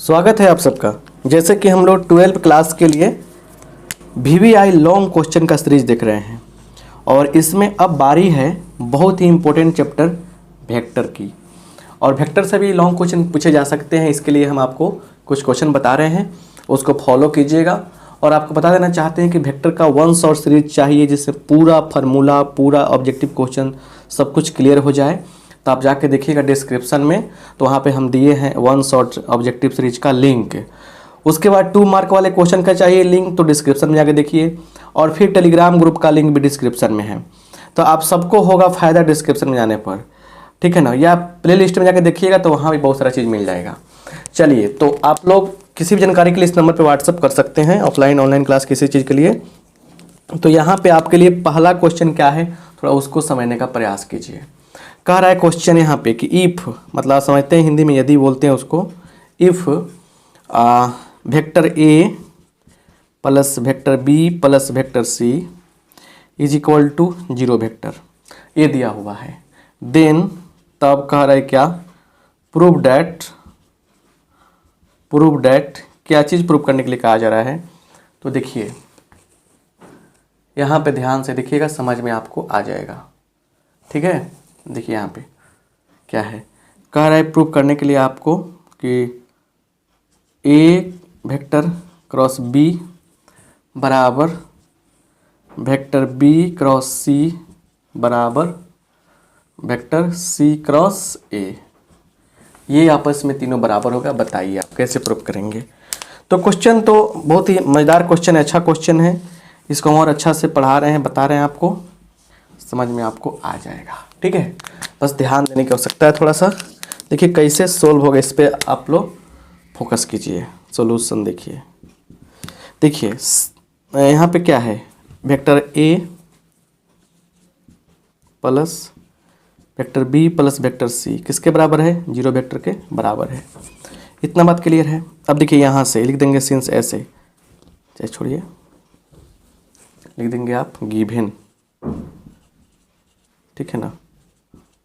स्वागत है आप सबका। जैसे कि हम लोग 12th क्लास के लिए VVI लॉन्ग क्वेश्चन का सीरीज देख रहे हैं और इसमें अब बारी है बहुत ही इम्पोर्टेंट चैप्टर वेक्टर की। और वेक्टर से भी लॉन्ग क्वेश्चन पूछे जा सकते हैं। इसके लिए हम आपको कुछ क्वेश्चन बता रहे हैं, उसको फॉलो कीजिएगा। और आपको बता देना चाहते हैं कि वेक्टर का 1 शॉर्ट सीरीज चाहिए जिसमें पूरा फार्मूला, पूरा ऑब्जेक्टिव क्वेश्चन सब कुछ क्लियर हो जाए। तो आप जाके देखिएगा डिस्क्रिप्शन में, तो वहाँ पे हम दिए हैं 1 शॉर्ट ऑब्जेक्टिव सीरीज का लिंक। उसके बाद 2 मार्क वाले क्वेश्चन का चाहिए लिंक, तो डिस्क्रिप्शन में जाके देखिए। और फिर टेलीग्राम ग्रुप का लिंक भी डिस्क्रिप्शन में है। तो आप सबको होगा फ़ायदा डिस्क्रिप्शन में जाने पर, ठीक है ना। या प्ले लिस्ट में जाके देखिएगा तो वहाँ भी बहुत सारा चीज़ मिल जाएगा। चलिए, तो आप लोग किसी भी जानकारी के लिए इस नंबर पर व्हाट्सअप कर सकते हैं, ऑफलाइन ऑनलाइन क्लास किसी चीज़ के लिए। तो यहाँ पे आपके लिए पहला क्वेश्चन क्या है, थोड़ा उसको समझने का प्रयास कीजिए। कह रहा है क्वेश्चन यहाँ पे कि इफ़, मतलब समझते हैं हिंदी में यदि बोलते हैं उसको, if vector A plus vector B plus vector C is equal to 0 vector, ये दिया हुआ है। देन तब कह रहा है क्या, प्रूव डैट क्या चीज़ प्रूव करने के लिए कहा जा रहा है। तो देखिए यहाँ पे ध्यान से देखिएगा, समझ में आपको आ जाएगा, ठीक है। देखिए यहाँ पे क्या है, कह रहा है प्रूव करने के लिए आपको कि ए वेक्टर क्रॉस बी बराबर वेक्टर बी क्रॉस सी बराबर वेक्टर सी क्रॉस ए, ये आपस में तीनों बराबर होगा। बताइए आप कैसे प्रूव करेंगे। तो क्वेश्चन तो बहुत ही मज़ेदार क्वेश्चन है, अच्छा क्वेश्चन है। इसको हम और अच्छा से पढ़ा रहे हैं, बता रहे हैं आपको, समझ में आपको आ जाएगा, ठीक है। बस ध्यान देने की आवश्यकता है थोड़ा सा। देखिए कैसे सोल्व होगा, इस पर आप लोग फोकस कीजिए। सॉल्यूशन देखिए यहाँ पे क्या है, vector A plus vector B plus vector C किसके बराबर है, 0 वेक्टर के बराबर है। इतना बात क्लियर है। अब देखिए यहाँ से लिख देंगे सिंस ऐसे, चाहे छोड़िए, लिख देंगे आप गिवन, ठीक है ना,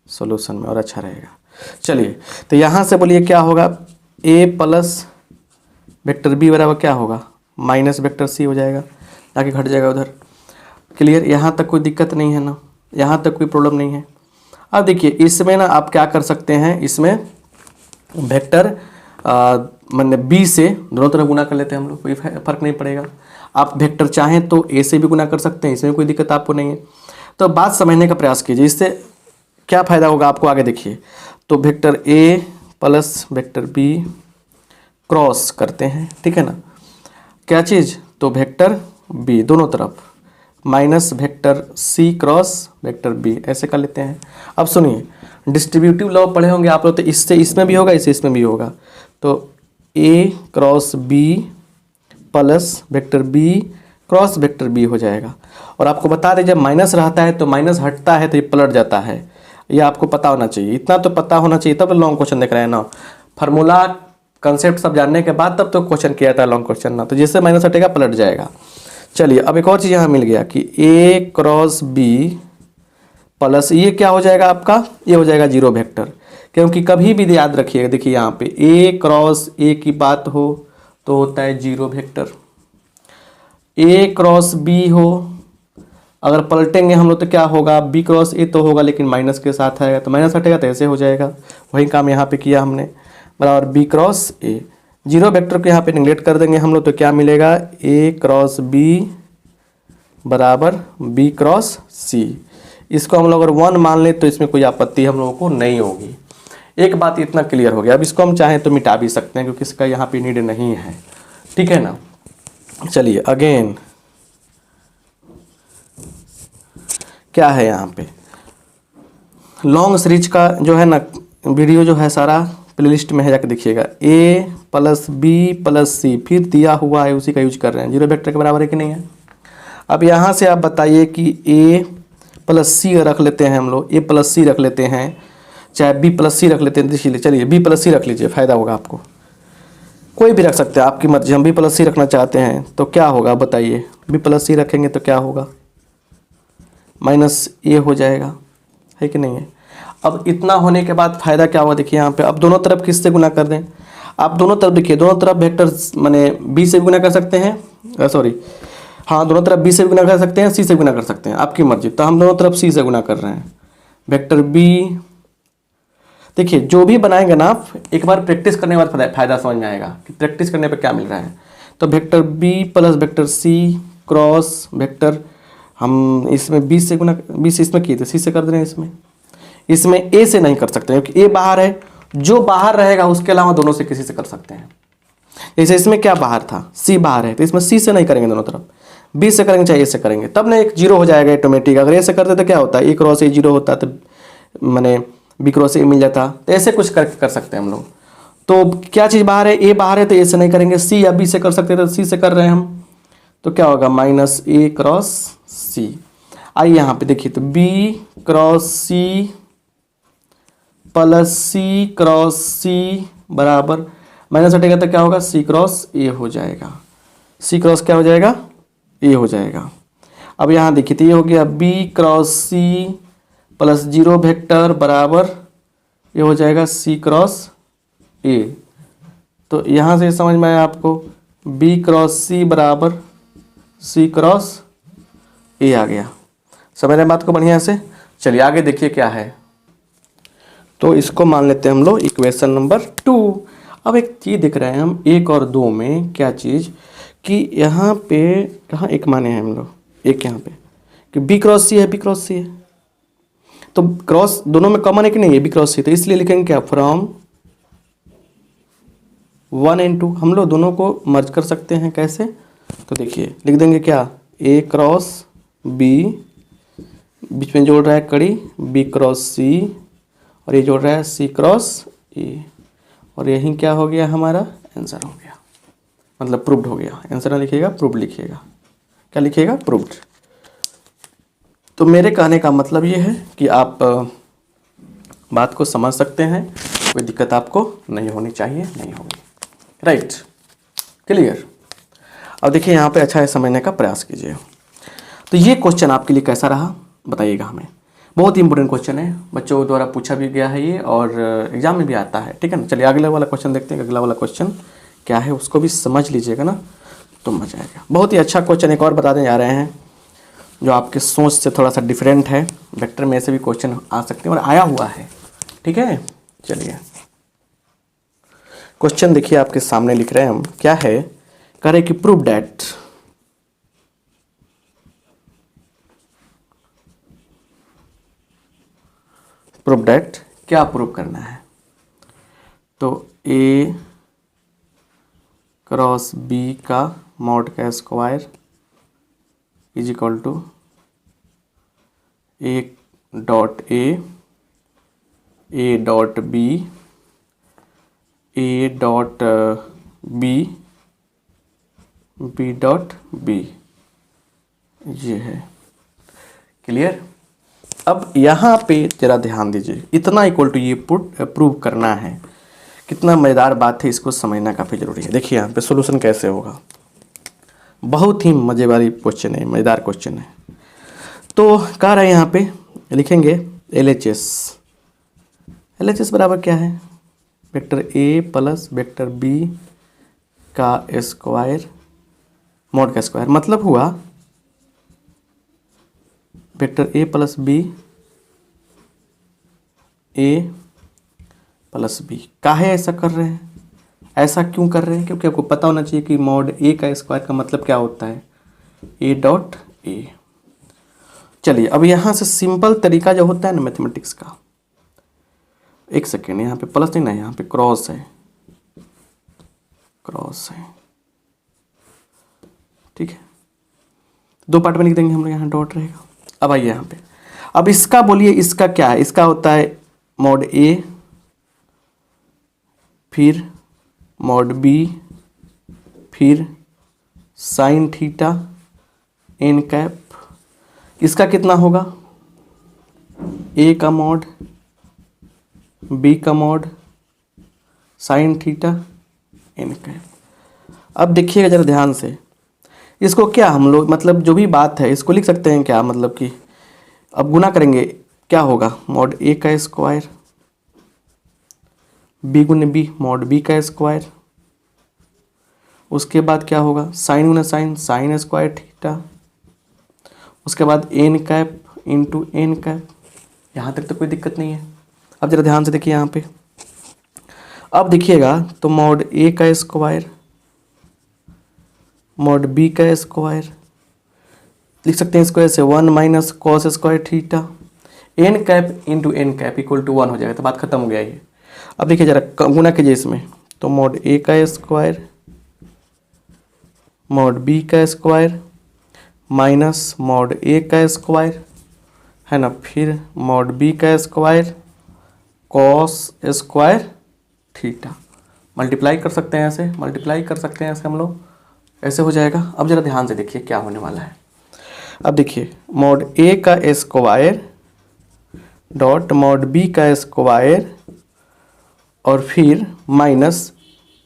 सॉल्यूशन में, और अच्छा रहेगा। चलिए, तो यहाँ से बोलिए क्या होगा, ए प्लस वेक्टर बी बराबर क्या होगा, माइनस वेक्टर सी हो जाएगा, ताकि घट जाएगा उधर। क्लियर, यहाँ तक कोई दिक्कत नहीं है ना, यहाँ तक कोई प्रॉब्लम नहीं है। अब देखिए इसमें ना आप क्या कर सकते हैं, इसमें वेक्टर मतलब बी से दोनों तरफ गुना कर लेते हैं हम लोग, कोई फर्क नहीं पड़ेगा। आप वेक्टर चाहें तो ए से भी गुना कर सकते हैं, इसमें कोई दिक्कत आपको नहीं है। तो बात समझने का प्रयास कीजिए, इससे क्या फ़ायदा होगा आपको आगे देखिए। तो vector A plus vector B cross करते हैं, ठीक है ना, क्या चीज़, तो वेक्टर बी दोनों तरफ minus vector C cross vector B, ऐसे कर लेते हैं। अब सुनिए, डिस्ट्रीब्यूटिव लॉ पढ़े होंगे आप लोग, तो इससे इसमें भी होगा, इससे इसमें भी होगा। तो A cross B plus vector B cross vector B हो जाएगा। और आपको बता दें जब माइनस रहता है तो माइनस हटता है तो ये पलट जाता है, ये आपको पता होना चाहिए। इतना तो पता होना चाहिए, तब तो लॉन्ग क्वेश्चन देख रहे हैं ना। फार्मूला कंसेप्ट सब जानने के बाद तब तो क्वेश्चन किया था लॉन्ग क्वेश्चन ना, तो जैसे माइनस हटेगा पलट जाएगा। चलिए, अब एक और चीज़ यहाँ मिल गया कि ए क्रॉस बी प्लस ये क्या हो जाएगा आपका, ये हो जाएगा 0 वेक्टर। क्योंकि कभी भी याद रखिएगा, देखिए यहाँ पे ए क्रॉस ए की बात हो तो होता है 0 वेक्टर, ए क्रॉस बी हो अगर पलटेंगे हम लोग तो क्या होगा, बी क्रॉस ए तो होगा लेकिन माइनस के साथ आएगा, तो माइनस हटेगा तो ऐसे हो जाएगा। वही काम यहाँ पे किया हमने, बराबर बी क्रॉस ए। 0 वेक्टर को यहाँ पे निगलेक्ट कर देंगे हम लोग तो क्या मिलेगा, ए क्रॉस बी बराबर बी क्रॉस सी। इसको हम लोग अगर 1 मान लें तो इसमें कोई आपत्ति हम लोगों को नहीं होगी। एक बात इतना क्लियर हो गया। अब इसको हम चाहें तो मिटा भी सकते हैं क्योंकि इसका यहाँ पे नीड नहीं है, ठीक है ना। चलिए अगेन क्या है यहाँ पे, लॉन्ग सीरीज का जो है ना वीडियो जो है सारा प्लेलिस्ट में है, जाकर देखिएगा। ए प्लस बी प्लस सी फिर दिया हुआ है, उसी का यूज कर रहे हैं। 0 वेक्टर के बराबर है कि नहीं है। अब यहाँ से आप बताइए कि ए प्लस सी रख लेते हैं हम लोग, ए प्लस सी रख लेते हैं, चाहे बी प्लस सी रख लेते हैं। देखिए चलिए बी प्लस सी रख लीजिए, फ़ायदा होगा आपको। कोई भी रख सकते हैं, आपकी मर्जी। हम बी प्लस सी रखना चाहते हैं तो क्या होगा बताइए, बी प्लस सी रखेंगे तो क्या होगा, माइनस ए हो जाएगा, है कि नहीं है। अब इतना होने के बाद फ़ायदा क्या होगा, देखिए यहाँ पे अब दोनों तरफ किससे गुना कर दें। आप दोनों तरफ देखिए, दोनों तरफ वेक्टर माने बी से भी गुना कर सकते हैं, सॉरी हाँ दोनों तरफ बी से भी गुना कर सकते हैं, सी से गुना कर सकते हैं, आपकी मर्जी। तो हम दोनों तरफ सी से गुना कर रहे हैं। वेक्टर बी, देखिए जो भी बनाएंगे ना आप, एक बार प्रैक्टिस करने के बाद फायदा समझ में आएगा कि प्रैक्टिस करने पे क्या मिल रहा है। तो vector B plus vector C cross vector, हम इसमें बी से गुना, बी से इसमें किए थे, सी से कर दे रहे हैं इसमें ए से नहीं कर सकते क्योंकि ए बाहर है, जो बाहर रहेगा उसके अलावा दोनों से किसी से कर सकते हैं। जैसे इसमें क्या बाहर था, सी बाहर है, तो इसमें सी से नहीं करेंगे दोनों तरफ, बी से करेंगे चाहे ए से करेंगे, तब ना एक जीरो हो जाएगा ऑटोमेटिक। अगर ए से करते तो क्या होता है, ए क्रॉस ए जीरो होता, तो मैंने बी क्रॉस ए मिल जाता। तो ऐसे कुछ कर सकते हैं हम लोग। तो क्या चीज़ बाहर है, ए बाहर है, तो ए से नहीं करेंगे, सी या बी से कर सकते थे, तो सी से कर रहे हैं हम। तो क्या होगा, माइनस ए क्रॉस सी। आइए यहाँ पे देखिए, तो बी क्रॉस सी प्लस सी क्रॉस सी बराबर, माइनस हटेगा तो क्या होगा, सी क्रॉस ए हो जाएगा। सी क्रॉस क्या हो जाएगा, ए हो जाएगा। अब यहाँ देखिए, तो ये हो गया B cross C plus zero vector बराबर ये हो जाएगा सी क्रॉस ए। तो यहाँ से समझ में आया आपको, बी क्रॉस सी बराबर सी क्रॉस ए आ गया। समझ रहे बात को बढ़िया से। चलिए आगे देखिए क्या है। तो इसको मान लेते हैं हम लोग इक्वेशन नंबर 2। अब एक चीज़ दिख रहा है हम 1 और 2 में, क्या चीज़ कि यहाँ पे कहाँ एक माने हैं हम लोग, एक यहाँ पे कि बी क्रॉस सी है, बी क्रॉस सी है, तो क्रॉस दोनों में कॉमन है कि नहीं है, बी क्रॉस सी, तो इसलिए लिखेंगे क्या, फ्रॉम 1 and 2। हम लोग दोनों को मर्ज कर सकते हैं, कैसे, तो देखिए लिख देंगे क्या, ए क्रॉस बी, बीच में जोड़ रहा है कड़ी, बी क्रॉस सी, और ये जोड़ रहा है सी क्रॉस ए, और यही क्या हो गया, हमारा आंसर हो गया, मतलब प्रूव्ड हो गया। आंसर ना लिखिएगा, प्रूव्ड लिखिएगा। क्या लिखिएगा, प्रूव्ड। तो मेरे कहने का मतलब ये है कि आप बात को समझ सकते हैं, कोई दिक्कत आपको नहीं होनी चाहिए, नहीं होगी। Right, clear. अब देखिए यहाँ पे अच्छा है, समझने का प्रयास कीजिए। तो ये क्वेश्चन आपके लिए कैसा रहा बताइएगा हमें। बहुत ही इंपॉर्टेंट क्वेश्चन है, बच्चों द्वारा पूछा भी गया है ये, और एग्जाम में भी आता है, ठीक है ना। चलिए अगले वाला क्वेश्चन देखते हैं, अगला वाला क्वेश्चन क्या है, उसको भी समझ लीजिएगा ना, तो मजा आएगा। बहुत ही अच्छा क्वेश्चन एक और बताने जा रहे हैं, जो आपके सोच से थोड़ा सा डिफरेंट है। वेक्टर में ऐसे भी क्वेश्चन आ सकते हैं और आया हुआ है, ठीक है। चलिए क्वेश्चन देखिए, आपके सामने लिख रहे हैं हम, क्या है, कह रहे कि प्रूव दैट क्या प्रूव करना है। तो ए क्रॉस बी का मॉड का square is equal to A dot A dot B, A dot B, B dot B, ये है। क्लियर। अब यहाँ पे जरा ध्यान दीजिए, इतना इक्वल टू ये प्रूव करना है। कितना मज़ेदार बात है, इसको समझना काफ़ी ज़रूरी है। देखिए यहाँ पे सॉल्यूशन कैसे होगा, बहुत ही मज़े वाली क्वेश्चन है, मज़ेदार क्वेश्चन है। तो कह रहे हैं यहाँ पे लिखेंगे LHS बराबर क्या है, vector A plus vector B का स्क्वायर मॉड का स्क्वायर, मतलब हुआ vector A plus B, A plus B. काहे ऐसा कर रहे हैं, ऐसा क्यों कर रहे हैं, क्योंकि आपको पता होना चाहिए कि मॉड ए का स्क्वायर का मतलब क्या होता है, ए डॉट ए। चलिए अब यहाँ से सिंपल तरीका जो होता है ना मैथमेटिक्स का, एक सेकेंड, यहाँ पे प्लस नहीं ना, यहाँ पे क्रॉस है, क्रॉस है, ठीक है। दो पार्ट में लिख देंगे हम लोग, यहाँ डॉट रहेगा। अब आइए यहाँ पे, अब इसका बोलिए, इसका क्या है, इसका होता है मॉड ए, फिर मॉड बी, फिर साइन थीटा एन कैप। इसका कितना होगा, ए का मॉड, बी का mod, sine theta N cap. अब देखिएगा जरा ध्यान से, इसको क्या हम लोग मतलब जो भी बात है इसको लिख सकते हैं क्या, मतलब कि अब गुना करेंगे क्या होगा, मॉड ए का स्क्वायर बी गुने बी मॉड बी का स्क्वायर, उसके बाद क्या होगा साइन गुना साइन साइन स्क्वायर थीटा, उसके बाद N cap into N cap. यहाँ तक तो कोई दिक्कत नहीं है। अब जरा ध्यान से देखिए यहाँ पे, अब देखिएगा तो मॉड ए का स्क्वायर मॉड बी का स्क्वायर लिख सकते हैं इसको ऐसे 1 minus cos square theta N cap into N cap equal to 1 हो जाएगा। तो बात खत्म हो गया ये। अब देखिए जरा गुना कीजिए इसमें, तो मॉड ए का स्क्वायर मॉड बी का स्क्वायर माइनस मॉड ए का स्क्वायर है ना, फिर मॉड बी का square cos square theta, multiply कर सकते हैं ऐसे, मल्टीप्लाई कर सकते हैं ऐसे हम लोग, ऐसे हो जाएगा। अब जरा ध्यान से देखिए क्या होने वाला है। अब देखिए मॉड ए का स्क्वायर डॉट मॉड बी का स्क्वायर और फिर माइनस,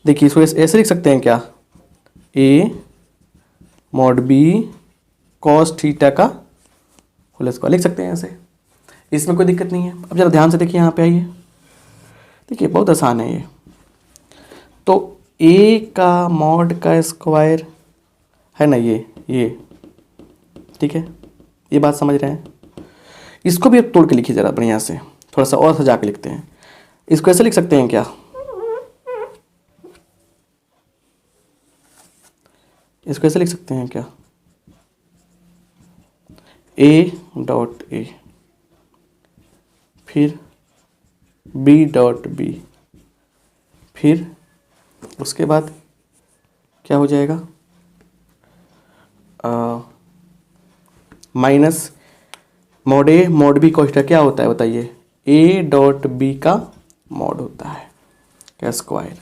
देखिए इसको ऐसे लिख सकते हैं क्या, A mod B cos theta का होल स्क्वायर लिख सकते हैं ऐसे, इसमें कोई दिक्कत नहीं है। अब जरा ध्यान से देखिए यहाँ पे आइए, देखिए बहुत आसान है ये। तो ए का मॉड का स्क्वायर है ना ये ठीक है, ये बात समझ रहे हैं। इसको भी अब तोड़ के लिखिए जरा बढ़िया से, थोड़ा सा और सजा के लिखते हैं। इसको ऐसे लिख सकते हैं क्या, इसको ऐसे लिख सकते हैं क्या, ए डॉट ए फिर बी डॉट बी, फिर उसके बाद क्या हो जाएगा minus mod A mod B cost क्या होता है बताइए, ए डॉट बी का मॉड होता है क्या स्क्वायर।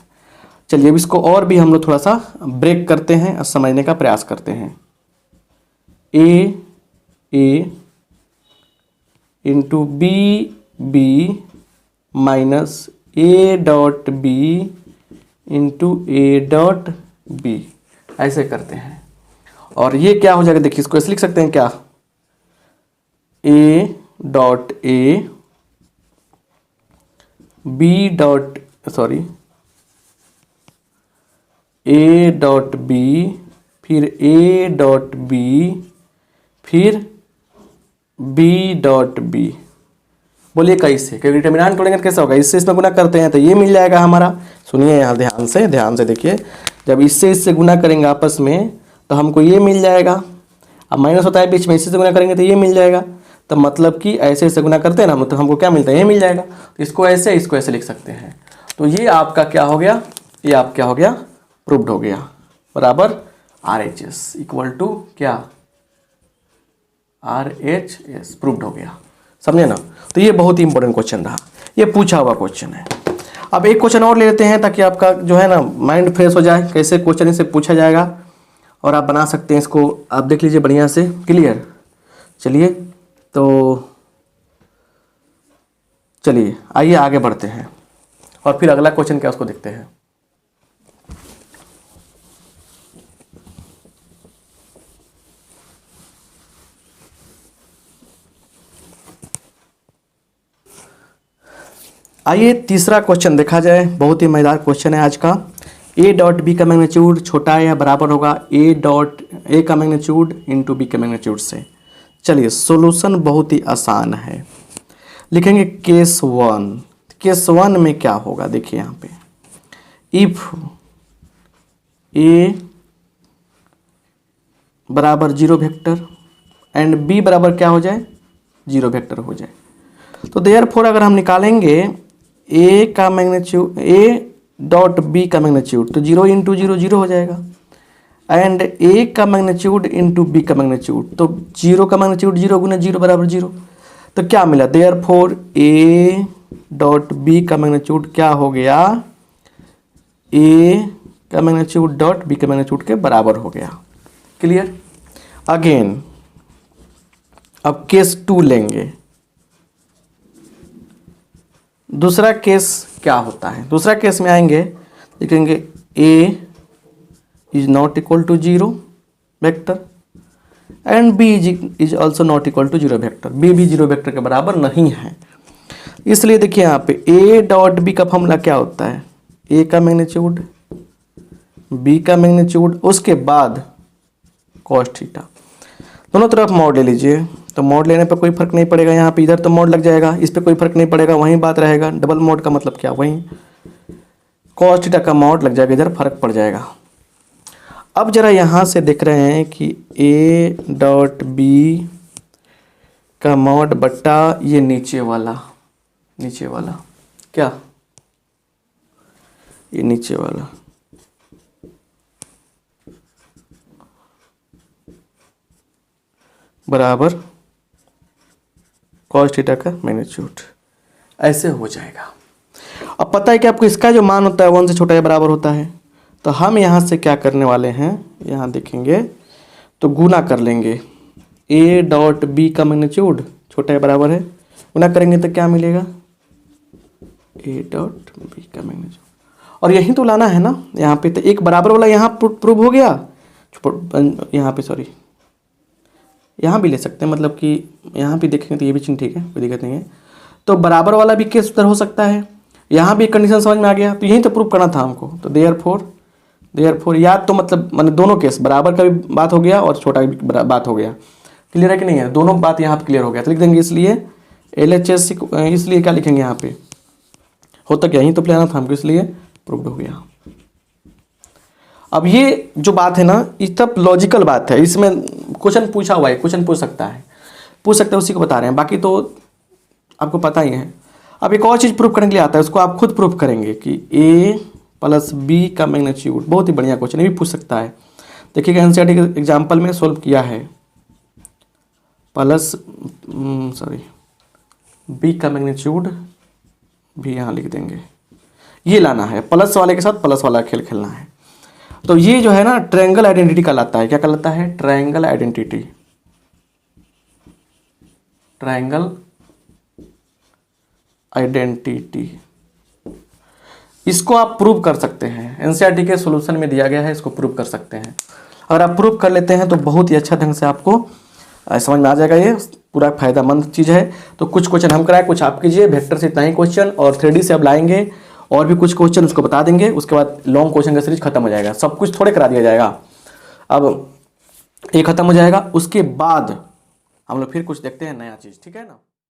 चलिए अब इसको और भी हम लोग थोड़ा सा ब्रेक करते हैं और समझने का प्रयास करते हैं। A into B minus A dot B into A dot B, ऐसे करते हैं। और ये क्या हो जाएगा देखिए, इसको ऐसे लिख सकते हैं क्या, A dot A B dot sorry A dot B फिर ए डॉट बी फिर बी डॉट बी। बोलिए कैसे, क्योंकि डिटर्मिनेंट तोड़ेंगे तो कैसे होगा, इससे इसमें गुना करते हैं तो ये मिल जाएगा हमारा। सुनिए यहाँ ध्यान से देखिए, जब इससे गुना करेंगे आपस में तो हमको ये मिल जाएगा। अब माइनस होता है बीच में, इससे गुना करेंगे तो ये मिल जाएगा। तो मतलब कि ऐसे ऐसे गुना करते हैं ना हम, तो हमको क्या मिलता है, ये मिल जाएगा। तो इसको ऐसे लिख सकते हैं। तो ये आपका क्या हो गया, ये आप क्या हो गया, प्रूव्ड हो गया, बराबर RHS इक्वल टू क्या, RHS प्रूव्ड हो गया। समझे ना। तो ये बहुत ही इंपॉर्टेंट क्वेश्चन रहा, ये पूछा हुआ क्वेश्चन है। अब एक क्वेश्चन और ले लेते हैं ताकि आपका जो है ना माइंड फ्रेश हो जाए, कैसे क्वेश्चन इसे पूछा जाएगा और आप बना सकते हैं इसको। आप देख लीजिए बढ़िया से, क्लियर। चलिए तो चलिए आइए आगे बढ़ते हैं और फिर अगला क्वेश्चन क्या उसको देखते हैं। आइए तीसरा क्वेश्चन देखा जाए, बहुत ही मजेदार क्वेश्चन है आज का। ए डॉट बी का मैग्नीट्यूड छोटा है या बराबर होगा ए का मैग्नीट्यूड इंटू बी के मैग्नीट्यूड से। चलिए सॉल्यूशन बहुत ही आसान है, लिखेंगे केस 1। केस 1 में क्या होगा देखिए यहाँ पे, इफ ए बराबर 0 वेक्टर एंड बी बराबर क्या हो जाए, 0 वेक्टर हो जाए, तो देयरफॉर अगर हम निकालेंगे ए का मैग्नीट्यूड, ए डॉट बी का मैग्नीट्यूड, तो 0 इंटू 0 0 हो जाएगा, एंड ए का मैग्नीट्यूड इंटू बी का मैग्नीट्यूड, तो 0 का मैग्नीट्यूड 0 गुना 0 बराबर 0। तो क्या मिला, देयरफॉर ए डॉट बी का मैग्नीट्यूड क्या हो गया, ए का मैग्नीट्यूड डॉट बी का मैग्नीट्यूड के बराबर हो गया। क्लियर। अगेन अब केस 2 लेंगे। दूसरा केस क्या होता है, दूसरा केस में आएंगे, लिखेंगे A is not equal to 0 vector and B is also not equal to 0 vector, B भी 0 वेक्टर के बराबर नहीं है। इसलिए देखिए यहाँ पे ए डॉट बी का फॉर्मूला क्या होता है, ए का मैग्नीट्यूड, बी का मैग्नीट्यूड, उसके बाद कॉस थीटा। दोनों तरफ मॉड ले लीजिए, तो मॉड लेने पर कोई फर्क नहीं पड़ेगा, यहाँ पे इधर तो मॉड लग जाएगा, इस पे कोई फर्क नहीं पड़ेगा, वहीं बात रहेगा। डबल मॉड का मतलब क्या, वहीं कॉस थीटा का मॉड लग जाएगा, इधर फर्क पड़ जाएगा। अब जरा यहाँ से देख रहे हैं कि ए डॉट बी का मॉड बट्टा ये नीचे वाला क्या, ये नीचे वाला बराबर कॉस थीटा का मैग्नीट्यूड, ऐसे हो जाएगा। अब पता है कि आपको इसका जो मान होता है 1 से छोटा या बराबर होता है, तो हम यहाँ से क्या करने वाले हैं, यहाँ देखेंगे तो गुना कर लेंगे, ए डॉट बी का मैग्नीट्यूड छोटा या बराबर है, गुना करेंगे तो क्या मिलेगा, ए डॉट बी का मैग्नीट्यूड, और यही तो लाना है ना यहाँ पे, तो एक बराबर वाला यहाँ प्रूव हो गया, यहाँ पे सॉरी यहाँ भी ले सकते हैं, मतलब कि यहाँ भी देखेंगे तो ये भी चिन्ह ठीक है, कोई दिक्कत नहीं है। तो बराबर वाला भी केस उधर हो सकता है, यहाँ भी कंडीशन समझ में आ गया, तो यही तो प्रूव करना था हमको। तो देयरफॉर या तो मतलब मैंने दोनों केस, बराबर का भी बात हो गया और छोटा भी बात हो गया, क्लियर है कि नहीं है, दोनों बात यहाँ पे क्लियर हो गया। तो लिख देंगे इसलिए LHS, इसलिए क्या लिखेंगे यहाँ पे, होता क्या, यही तो प्लान था हमको, इसलिए प्रूव्ड हो गया। अब ये जो बात है ना, ये तब लॉजिकल बात है, इसमें क्वेश्चन पूछा हुआ है, क्वेश्चन पूछ सकता है उसी को बता रहे हैं, बाकी तो आपको पता ही है। अब एक और चीज़ प्रूफ करने के लिए आता है, उसको आप खुद प्रूफ करेंगे कि ए प्लस बी का मैग्नीट्यूड, बहुत ही बढ़िया क्वेश्चन, ये भी पूछ सकता है। देखिएगा एनसीईआरटी के एग्जाम्पल में सोल्व किया है, प्लस बी का मैग्नीट्यूड भी यहाँ लिख देंगे, ये लाना है, प्लस वाले के साथ प्लस वाला खेल खेलना है। तो ये जो है ना ट्रायंगल आइडेंटिटी कहलाता है, क्या कहलाता है, ट्रायंगल आइडेंटिटी, इसको आप प्रूव कर सकते हैं, एनसीईआरटी के सॉल्यूशन में दिया गया है, इसको प्रूव कर सकते हैं। अगर आप प्रूव कर लेते हैं तो बहुत ही अच्छा ढंग से आपको समझ में आ जाएगा, ये पूरा फायदेमंद चीज़ है। तो कुछ क्वेश्चन हम कराए, कुछ आप कीजिए, वेक्टर से इतना ही क्वेश्चन, और 3D से अब लाएंगे और भी कुछ क्वेश्चन, उसको बता देंगे, उसके बाद लॉन्ग क्वेश्चन का सीरीज खत्म हो जाएगा, सब कुछ थोड़े करा दिया जाएगा। अब ये खत्म हो जाएगा, उसके बाद हम लोग फिर कुछ देखते हैं नया चीज़, ठीक है ना।